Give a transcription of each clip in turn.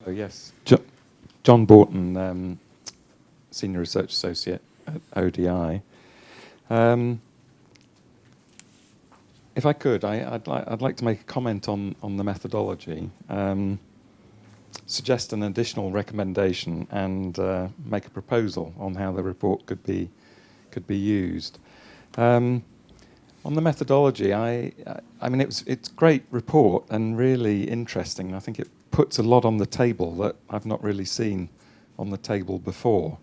Oh, yes. John Borton, Senior Research Associate at ODI. If I could, I'd like to make a comment on the methodology, suggest an additional recommendation, and make a proposal on how the report could be used. On the methodology, I mean, it's a great report and really interesting. I think it puts a lot on the table that I've not really seen on the table before.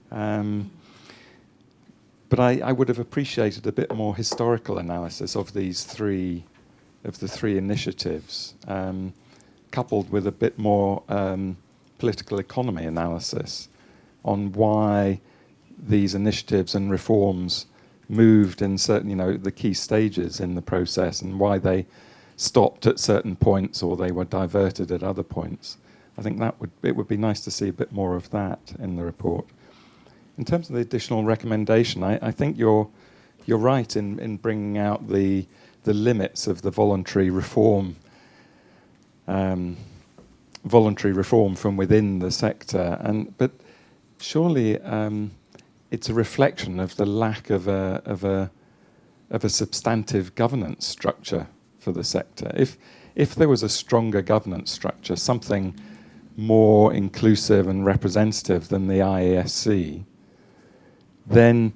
But I would have appreciated a bit more historical analysis of the three initiatives, coupled with a bit more political economy analysis on why these initiatives and reforms moved in certain, the key stages in the process, and why they stopped at certain points or they were diverted at other points. I think it would be nice to see a bit more of that in the report. In terms of the additional recommendation, I think you're right in bringing out the limits of the voluntary reform from within the sector, but surely it's a reflection of the lack of a substantive governance structure for the sector. If there was a stronger governance structure, something more inclusive and representative than the IASC, then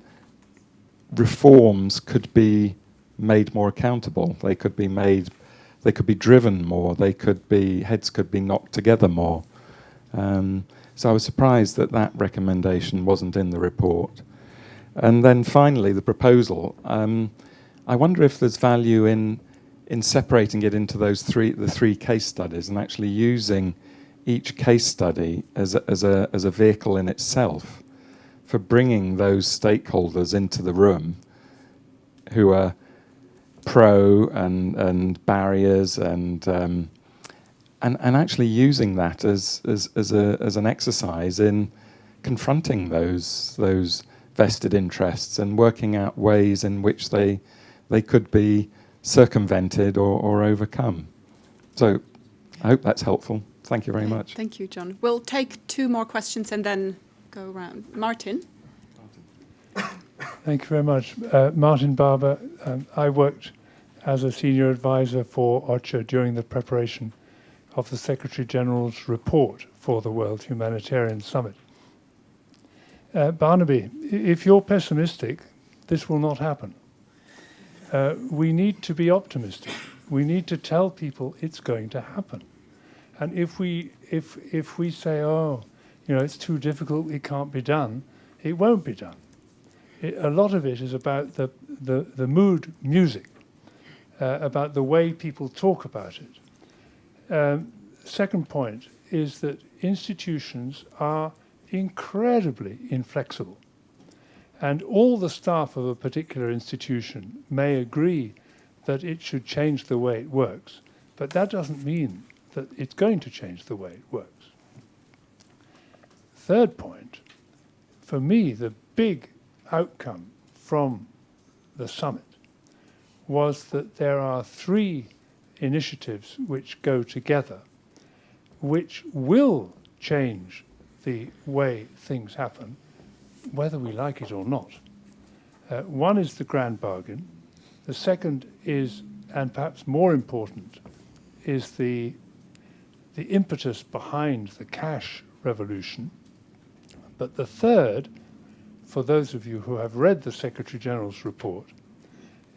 reforms could be made more accountable. They could be driven more. Heads could be knocked together more. So I was surprised that recommendation wasn't in the report. And then finally, the proposal. I wonder if there's value in separating it into the three case studies and actually using each case study as a vehicle in itself for bringing those stakeholders into the room who are pro and barriers and actually using that as an exercise in confronting those vested interests and working out ways in which they could be circumvented or overcome. So I hope that's helpful. Thank you very much. Thank you, John. We'll take two more questions and then go around. Martin. Thank you very much. Martin Barber. I worked as a senior advisor for OCHA during the preparation of the Secretary General's report for the World Humanitarian Summit. Barnaby, if you're pessimistic, this will not happen. We need to be optimistic. We need to tell people it's going to happen. And if we say, it's too difficult, it can't be done, it won't be done. A lot of it is about the mood music, about the way people talk about it. Second point is that institutions are incredibly inflexible. And all the staff of a particular institution may agree that it should change the way it works, but that doesn't mean that it's going to change the way it works. Third point, for me, the big outcome from the summit was that there are three initiatives which go together, which will change the way things happen, whether we like it or not. One is the grand bargain. The second is, and perhaps more important, is the impetus behind the cash revolution. But the third, for those of you who have read the Secretary General's report,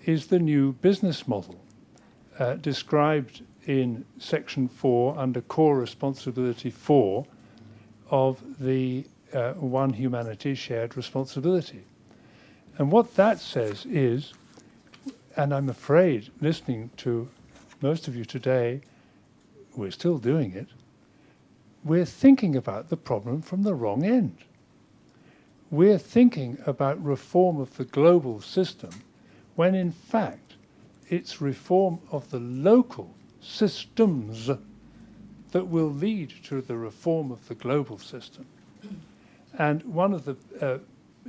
is the new business model described in Section 4 under Core Responsibility 4 of the One Humanity Shared Responsibility. And what that says is, and I'm afraid, listening to most of you today, we're still doing it, we're thinking about the problem from the wrong end. We're thinking about reform of the global system when in fact it's reform of the local systems that will lead to the reform of the global system. And one of the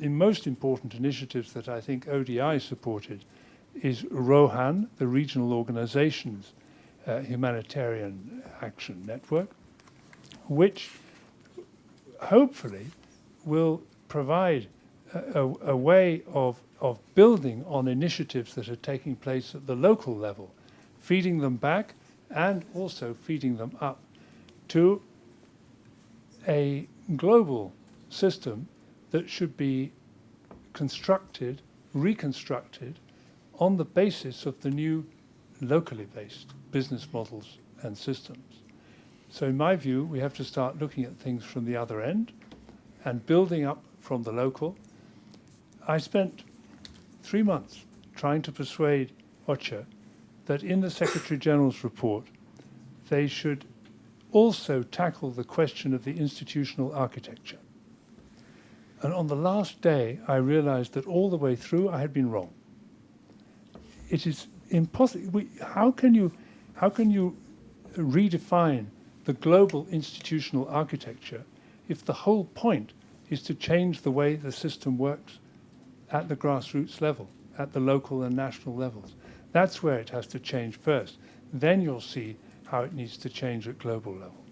most important initiatives that I think ODI supported is ROHAN, the Regional Organizations Humanitarian Action Network, which hopefully will provide a way of building on initiatives that are taking place at the local level, feeding them back and also feeding them up to a global system that should be constructed, reconstructed on the basis of the new locally based business models and systems. So in my view, we have to start looking at things from the other end and building up from the local. I spent 3 months trying to persuade OCHA that in the Secretary General's report, they should also tackle the question of the institutional architecture. And on the last day, I realized that all the way through, I had been wrong. It is impossible. How can you redefine the global institutional architecture if the whole point is to change the way the system works at the grassroots level, at the local and national levels? That's where it has to change first. Then you'll see how it needs to change at global level.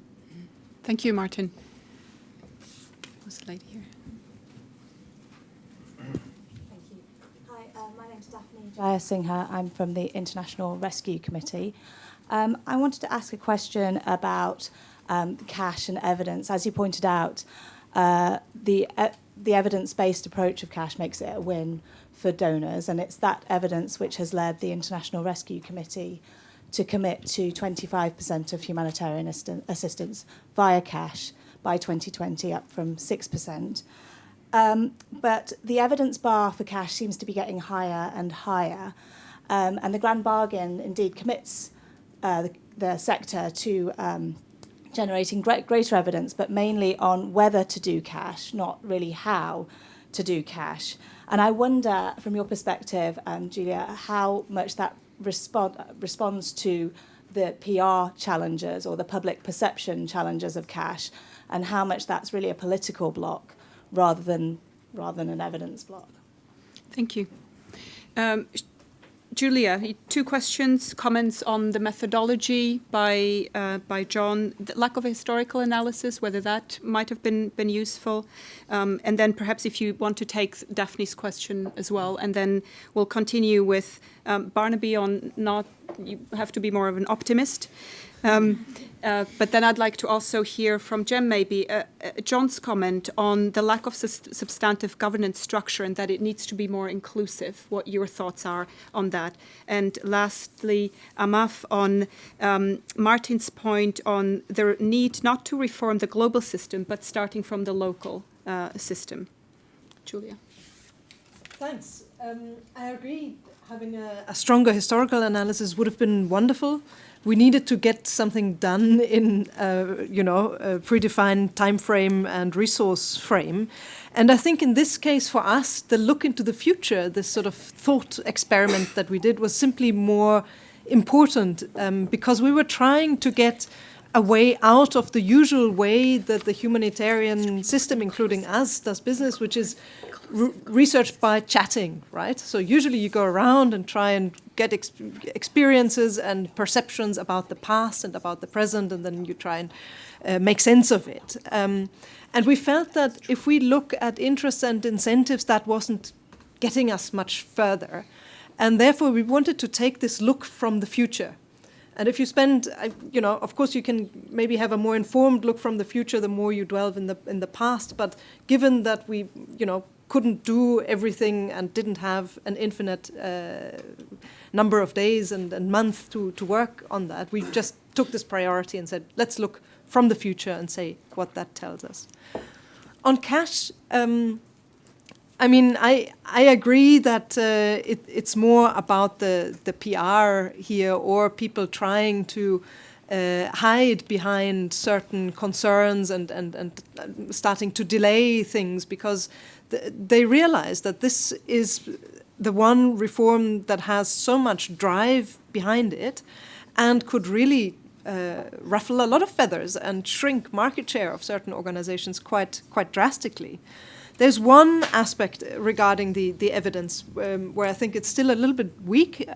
Thank you, Martin. Who's the lady here? Thank you. Hi, my name's Daphne Jayasinghe. I'm from the International Rescue Committee. I wanted to ask a question about cash and evidence. As you pointed out, the evidence-based approach of cash makes it a win for donors, and it's that evidence which has led the International Rescue Committee to commit to 25% of humanitarian assistance via cash by 2020, up from 6%. But the evidence bar for cash seems to be getting higher and higher, and the Grand Bargain indeed commits the sector to generating greater evidence, but mainly on whether to do cash, not really how to do cash. And I wonder, from your perspective, Julia, how much that responds to the PR challenges or the public perception challenges of cash, and how much that's really a political block rather than an evidence block. Thank you. Julia, 2 questions, comments on the methodology by John, the lack of historical analysis, whether that might have been useful, and then perhaps if you want to take Daphne's question as well, and then we'll continue with Barnaby on you have to be more of an optimist. But then I'd like to also hear from Jem maybe John's comment on the lack of substantive governance structure and that it needs to be more inclusive, what your thoughts are on that. And lastly, Amaf, on Martin's point on the need not to reform the global system, but starting from the local system. Julia. Thanks. I agree. Having a stronger historical analysis would have been wonderful. We needed to get something done in, a predefined time frame and resource frame. And I think in this case, for us, the look into the future, this sort of thought experiment that we did was simply more important because we were trying to get a way out of the usual way that the humanitarian system, including us, does business, which is research by chatting, right? So usually you go around and try and get experiences and perceptions about the past and about the present, and then you try and make sense of it. And we felt that if we look at interests and incentives, that wasn't getting us much further. And therefore, we wanted to take this look from the future. And if you spend, of course, you can maybe have a more informed look from the future the more you delve in the past. But given that we, couldn't do everything and didn't have an infinite number of days and months to work on that, we just took this priority and said, let's look from the future and say what that tells us. On cash, I agree that it's more about the PR here, or people trying to hide behind certain concerns and starting to delay things because they realize that this is the one reform that has so much drive behind it and could really ruffle a lot of feathers and shrink market share of certain organizations quite drastically. There's one aspect regarding the evidence where I think it's still a little bit weak,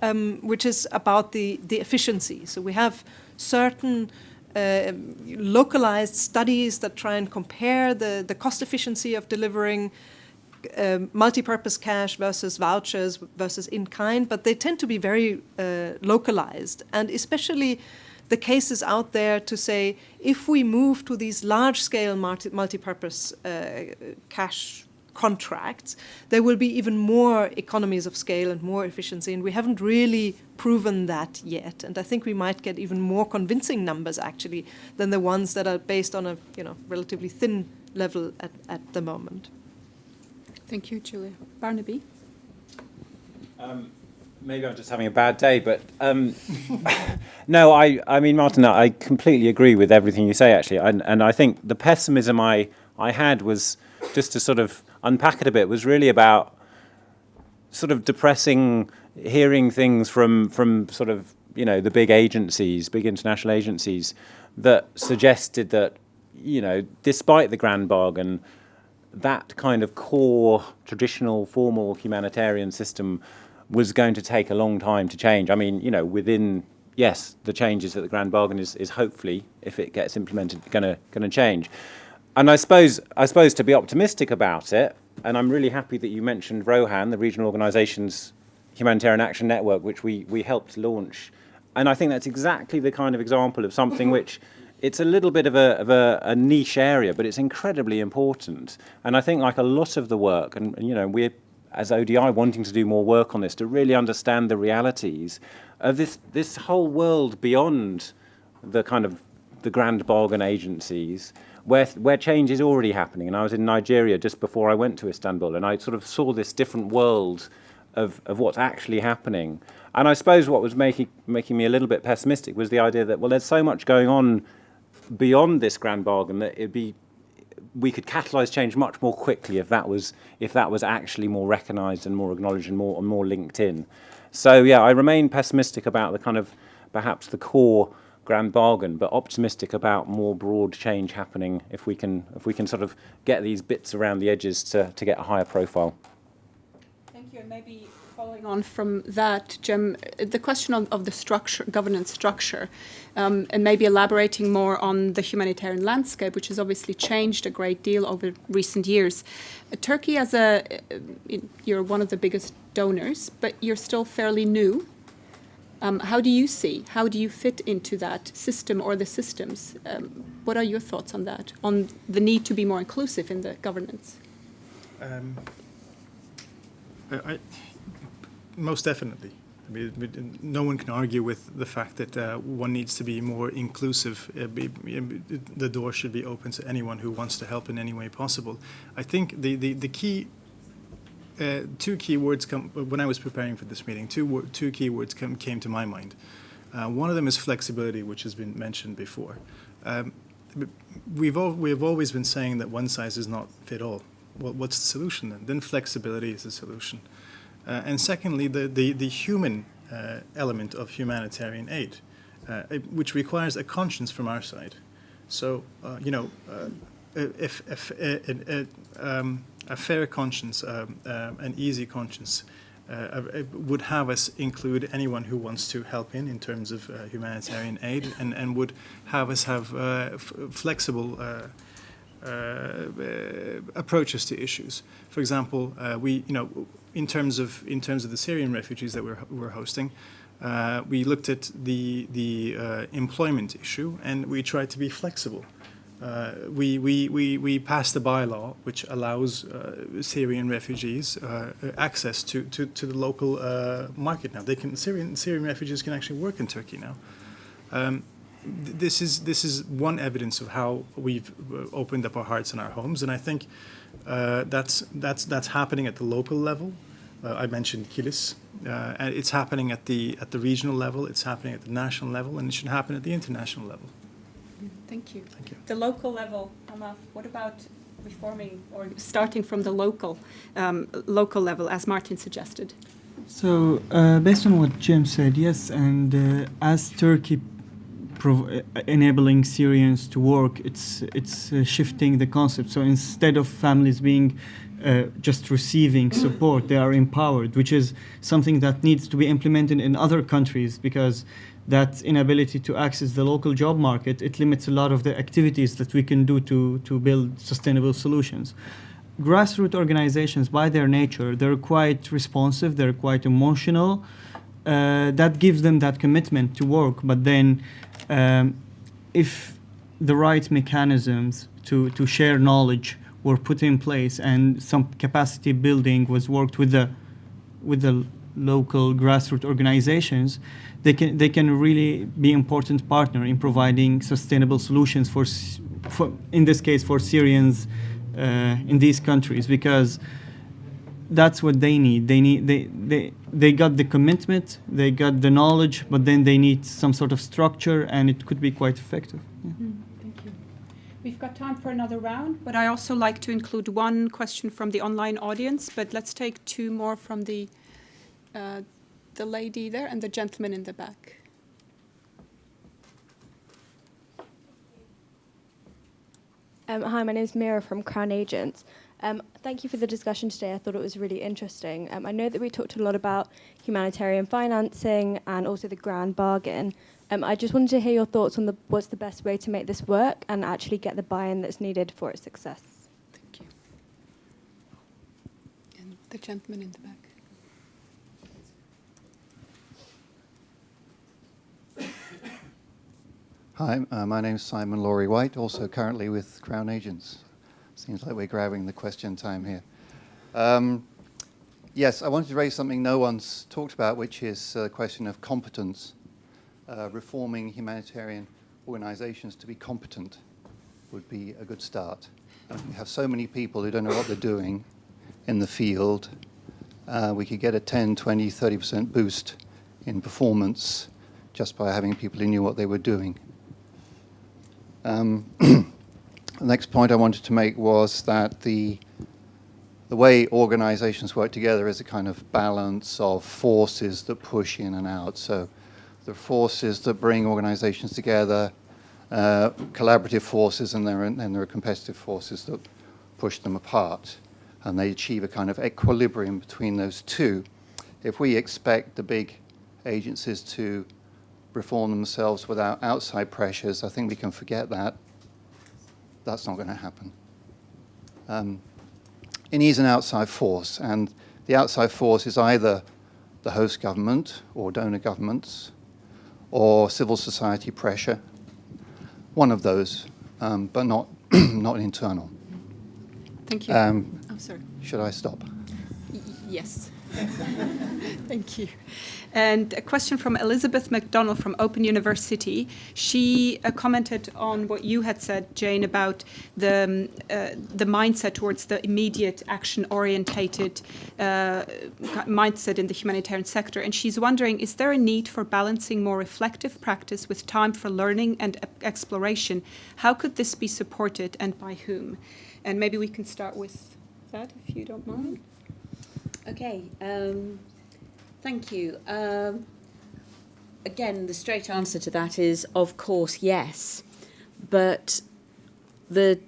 which is about the efficiency. So we have certain localized studies that try and compare the cost efficiency of delivering multi-purpose cash versus vouchers versus in-kind, but they tend to be very localized. And especially the cases out there to say, if we move to these large-scale multi-purpose cash contracts, there will be even more economies of scale and more efficiency, and we haven't really proven that yet. And I think we might get even more convincing numbers, actually, than the ones that are based on a relatively thin level at the moment. Thank you, Julia. Barnaby? Maybe I'm just having a bad day, but no, I mean, Martin, I completely agree with everything you say, actually. And I think the pessimism I had was, just to sort of unpack it a bit, was really about sort of depressing hearing things from sort of, the big agencies, big international agencies, that suggested that, despite the grand bargain, that kind of core, traditional, formal humanitarian system was going to take a long time to change. I mean, within, yes, the changes that the grand bargain is hopefully, if it gets implemented, going to change. And I suppose to be optimistic about it, and I'm really happy that you mentioned ROHAN, the Regional Organisations Humanitarian Action Network, which we helped launch. And I think that's exactly the kind of example of something which, it's a little bit of a niche area, but it's incredibly important. And I think, like a lot of the work, and we're, as ODI, wanting to do more work on this to really understand the realities of this whole world beyond the kind of the grand bargain agencies, where change is already happening. And I was in Nigeria just before I went to Istanbul, and I sort of saw this different world of what's actually happening. And I suppose what was making me a little bit pessimistic was the idea that, well, there's so much going on beyond this grand bargain that we could catalyse change much more quickly if that was actually more recognised and more acknowledged and more linked in. So yeah, I remain pessimistic about the kind of perhaps the core grand bargain, but optimistic about more broad change happening if we can sort of get these bits around the edges to get a higher profile. Thank you. And maybe following on from that, Jim, the question of the structure, governance structure, and maybe elaborating more on the humanitarian landscape, which has obviously changed a great deal over recent years. Turkey, you're one of the biggest donors, but you're still fairly new. How do you fit into that system or the systems? What are your thoughts on that, on the need to be more inclusive in the governance? Most definitely. I mean, no one can argue with the fact that one needs to be more inclusive. The door should be open to anyone who wants to help in any way possible. I think the key, two key words when I was preparing for this meeting. Two key words came to my mind. One of them is flexibility, which has been mentioned before. We've always been saying that one size does not fit all. Well, what's the solution then? Then flexibility is the solution. And secondly, the human element of humanitarian aid, which requires a conscience from our side. So, if a fair conscience, an easy conscience, would have us include anyone who wants to help in terms of humanitarian aid, and would have us have flexible approaches to issues. For example, in terms of the Syrian refugees that we're hosting, we looked at the employment issue, and we tried to be flexible. We passed a bylaw which allows Syrian refugees access to the local market now. Syrian refugees can actually work in Turkey now. This is one evidence of how we've opened up our hearts and our homes, and I think that's happening at the local level. I mentioned Kilis, and it's happening at the regional level. It's happening at the national level, and it should happen at the international level. Thank you. Thank you. The local level, Amaf, what about reforming or starting from the local level, as Martin suggested? So, based on what Jim said, yes, and as Turkey enabling Syrians to work, it's shifting the concept. So instead of families being just receiving support, they are empowered, which is something that needs to be implemented in other countries, because that inability to access the local job market, it limits a lot of the activities that we can do to build sustainable solutions. Grassroots organizations, by their nature, they're quite responsive, they're quite emotional. That gives them that commitment to work. But then if the right mechanisms to share knowledge were put in place and some capacity building was worked with the local grassroots organizations, they can really be important partner in providing sustainable solutions for in this case for Syrians in these countries, because that's what they need. They got the commitment, they got the knowledge, but then they need some sort of structure, and it could be quite effective. Yeah. Thank you. We've got time for another round, but I also like to include one question from the online audience. But let's take two more from the lady there and the gentleman in the back. Hi, my name is Mira from Crown Agents. Thank you for the discussion today. I thought it was really interesting. I know that we talked a lot about humanitarian financing and also the grand bargain. I just wanted to hear your thoughts on what's the best way to make this work and actually get the buy-in that's needed for its success. Thank you. And the gentleman in the back. Hi, my name is Simon Laurie White, also currently with Crown Agents. Seems like we're grabbing the question time here. Yes, I wanted to raise something no one's talked about, which is the question of competence. Reforming humanitarian organizations to be competent would be a good start. We have so many people who don't know what they're doing in the field. We could get a 10, 20, 30% boost in performance just by having people who knew what they were doing. The next point I wanted to make was that the way organizations work together is a kind of balance of forces that push in and out. So the forces that bring organizations together, collaborative forces, and then there are competitive forces that push them apart. And they achieve a kind of equilibrium between those two. If we expect the big agencies to reform themselves without outside pressures, I think we can forget that. That's not going to happen. It needs an outside force, and the outside force is either the host government or donor governments or civil society pressure, one of those, but not internal. Thank you. Oh, sorry. Should I stop? Yes. Thank you. And a question from Elizabeth McDonald from Open University. She commented on what you had said, Jane, about the mindset towards the immediate action-orientated mindset in the humanitarian sector. And she's wondering, is there a need for balancing more reflective practice with time for learning and exploration? How could this be supported and by whom? And maybe we can start with that, if you don't mind. Okay. Thank you. Again, the straight answer to that is, of course, yes. But the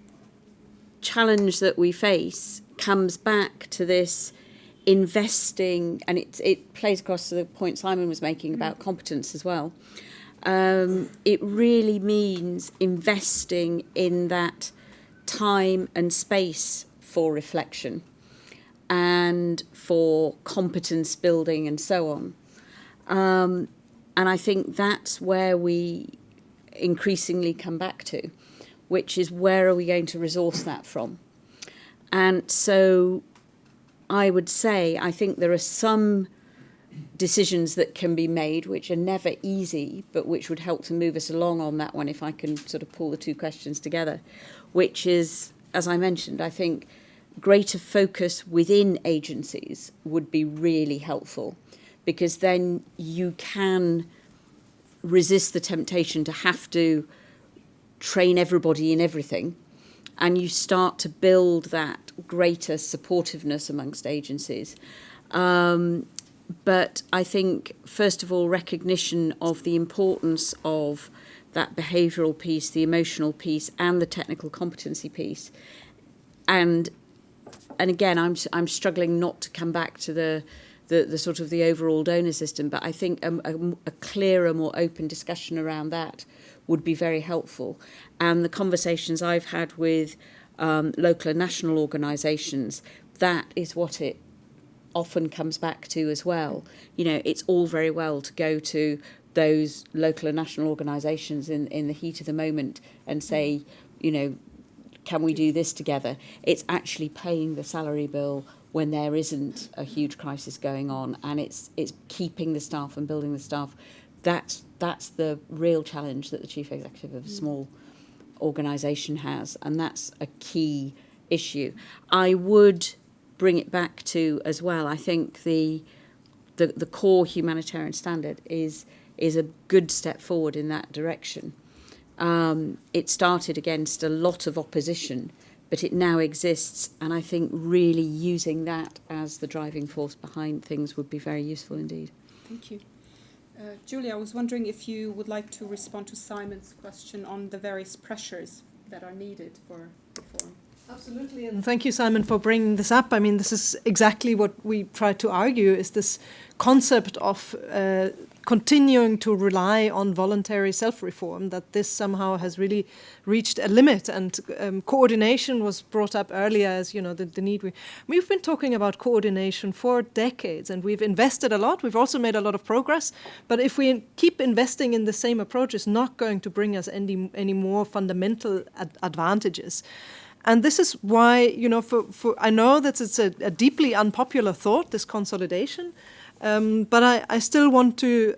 challenge that we face comes back to this investing, and it plays across to the point Simon was making about competence as well. It really means investing in that time and space for reflection and for competence building and so on. And I think that's where we increasingly come back to, which is where are we going to resource that from? And so I would say I think there are some decisions that can be made which are never easy, but which would help to move us along on that one, if I can sort of pull the two questions together, which is, as I mentioned, I think greater focus within agencies would be really helpful, because then you can resist the temptation to have to train everybody in everything, and you start to build that greater supportiveness amongst agencies. But I think, first of all, recognition of the importance of that behavioural piece, the emotional piece, and the technical competency piece. And again, I'm struggling not to come back to the the sort of the overall donor system. But I think a clearer, more open discussion around that would be very helpful. And the conversations I've had with local and national organisations, that is what it often comes back to as well. You know, it's all very well to go to those local and national organisations in the heat of the moment and say, you know, can we do this together? It's actually paying the salary bill when there isn't a huge crisis going on, and it's keeping the staff and building the staff. That's the real challenge that the chief executive of a small organisation has, and that's a key issue. I would bring it back to as well, I think the core humanitarian standard is a good step forward in that direction. It started against a lot of opposition, but it now exists, and I think really using that as the driving force behind things would be very useful indeed. Thank you. Julia, I was wondering if you would like to respond to Simon's question on the various pressures that are needed for reform. Absolutely, and thank you, Simon, for bringing this up. I mean, this is exactly what we try to argue, is this concept of continuing to rely on voluntary self-reform, that this somehow has really reached a limit. And coordination was brought up earlier as, you know, the need. We've been talking about coordination for decades, and we've invested a lot. We've also made a lot of progress. But if we keep investing in the same approach, it's not going to bring us any more fundamental advantages. And this is why, you know, for I know that it's a deeply unpopular thought, this consolidation, but I still want to,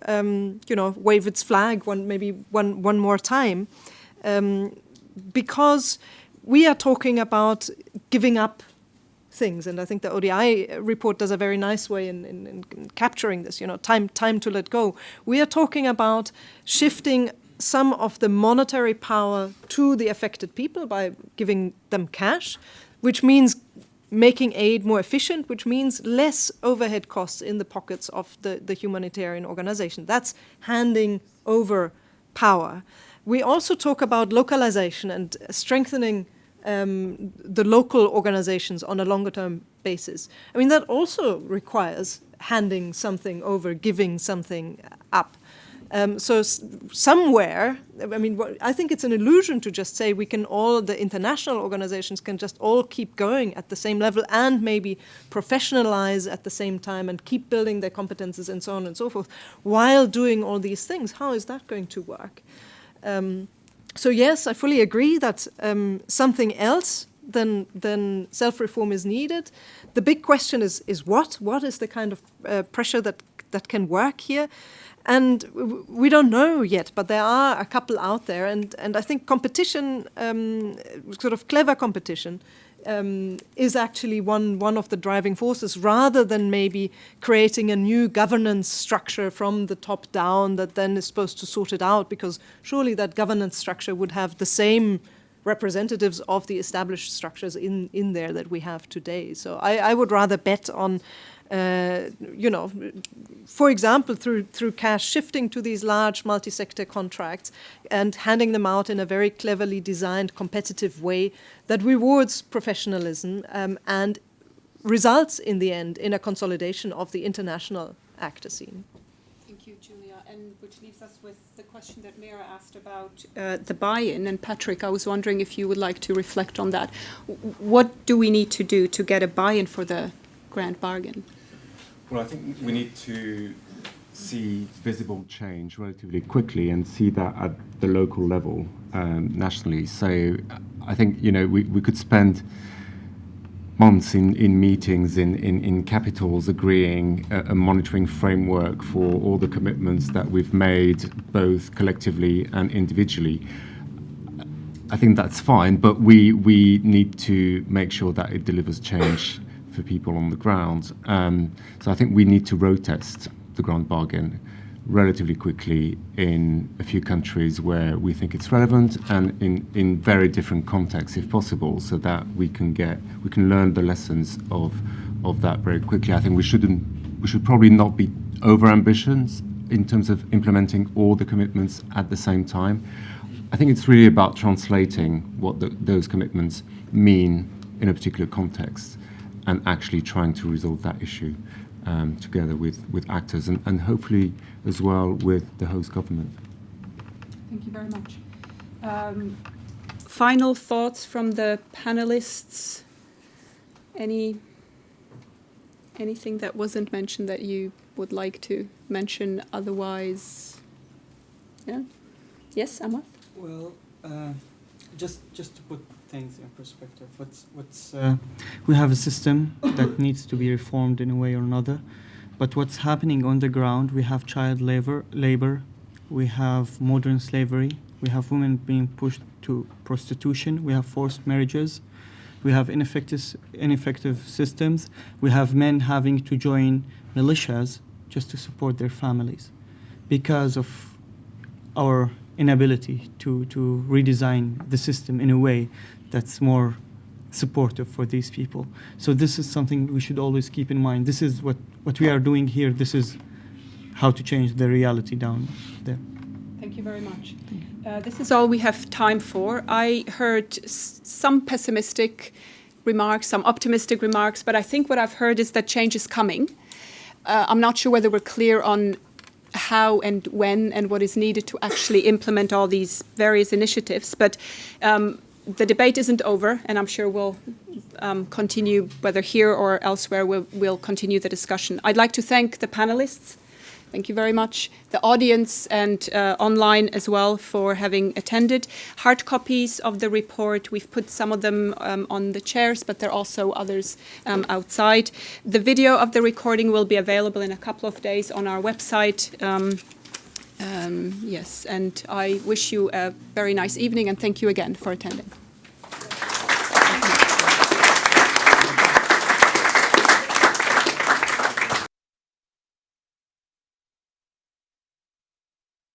you know, wave its flag one more time, because we are talking about giving up things, and I think the ODI report does a very nice way in capturing this. You know, time to let go. We are talking about shifting some of the monetary power to the affected people by giving them cash, which means making aid more efficient, which means less overhead costs in the pockets of the humanitarian organization. That's handing over power. We also talk about localization and strengthening the local organizations on a longer-term basis. I mean, that also requires handing something over, giving something up. So somewhere, I mean, I think it's an illusion to just say the international organizations can just all keep going at the same level and maybe professionalize at the same time and keep building their competences and so on and so forth while doing all these things. How is that going to work? So yes, I fully agree that something else than self-reform is needed. The big question is what? What is the kind of pressure that can work here? And we don't know yet, but there are a couple out there. And I think competition, sort of clever competition, is actually one of the driving forces, rather than maybe creating a new governance structure from the top down that then is supposed to sort it out, because surely that governance structure would have the same representatives of the established structures in there that we have today. So I would rather bet on you know, for example, through cash shifting to these large multi-sector contracts and handing them out in a very cleverly designed, competitive way that rewards professionalism and results in the end in a consolidation of the international actor scene. Thank you, Julia. And which leaves us with the question that Mira asked about the buy-in. And Patrick, I was wondering if you would like to reflect on that. What do we need to do to get a buy-in for the grand bargain? Well, I think we need to see visible change relatively quickly and see that at the local level, nationally. So I think, you know, we could spend months in meetings in capitals agreeing a monitoring framework for all the commitments that we've made, both collectively and individually. I think that's fine, but we need to make sure that it delivers change for people on the ground. So I think we need to road test the grand bargain relatively quickly in a few countries where we think it's relevant, and in very different contexts if possible, so that we can learn the lessons of that very quickly. I think we should probably not be over ambitious in terms of implementing all the commitments at the same time. I think it's really about translating what those commitments mean in a particular context and actually trying to resolve that issue. together with actors and hopefully as well with the host government. Thank you very much. Final thoughts from the panelists? Anything that wasn't mentioned that you would like to mention otherwise? Yeah? Yes, Amath? Well, just to put things in perspective, we have a system that needs to be reformed in a way or another, but what's happening on the ground, we have child labor, we have modern slavery, we have women being pushed to prostitution, we have forced marriages, we have ineffective systems, we have men having to join militias just to support their families because of our inability to redesign the system in a way that's more supportive for these people. So this is something we should always keep in mind. This is what we are doing here. This is how to change the reality down there. Thank you very much. This is all we have time for. I heard some pessimistic remarks, some optimistic remarks, but I think what I've heard is that change is coming. I'm not sure whether we're clear on how and when and what is needed to actually implement all these various initiatives, but the debate isn't over, and I'm sure we'll continue, whether here or elsewhere, we'll continue the discussion. I'd like to thank the panelists. Thank you very much. The audience and online as well for having attended. Hard copies of the report, we've put some of them on the chairs, but there are also others outside. The video of the recording will be available in a couple of days on our website. Yes, and I wish you a very nice evening and thank you again for attending.